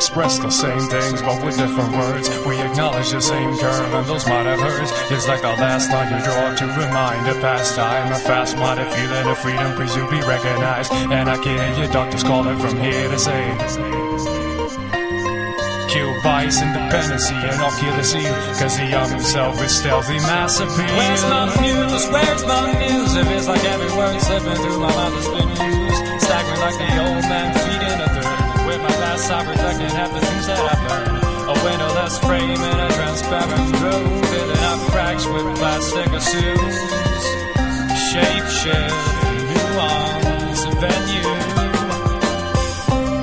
express the same things, but with different words. We acknowledge the same curve, and those might have hurt. It's like the last line you draw to remind a past time. A fast-minded feeling of freedom, please to be recognized. And I can hear your doctors calling from here to say, kill vice, independency, and I'll kill the seal, cause the young himself is stealthy mass appeal. Where's my muse? Where's my muse? If it's like every word slipping through my mouth has been used, staggering like the old man feeding a third. With my glass eye reflecting half the things that I've learned. A windowless frame in a transparent room, filling up cracks with plastic assumes. Shape shift, nuance, venue.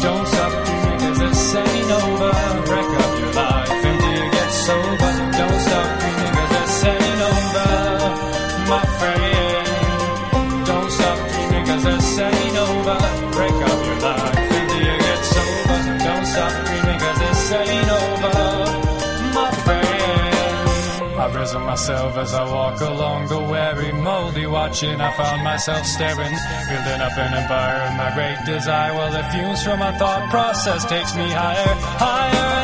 Don't stop dreaming, cause this ain't over. Wreck up your life until you get sober. Don't stop dreaming, cause this ain't over, my friend. Don't stop dreaming, cause this ain't over. Break up your life until you get sober. Don't stop dreaming, cause this ain't over, my friend. I've risen myself as I walk along the weary, moldy watching. I found myself staring, building up an empire of my great desire. Well, the fumes from my thought process takes me higher, higher.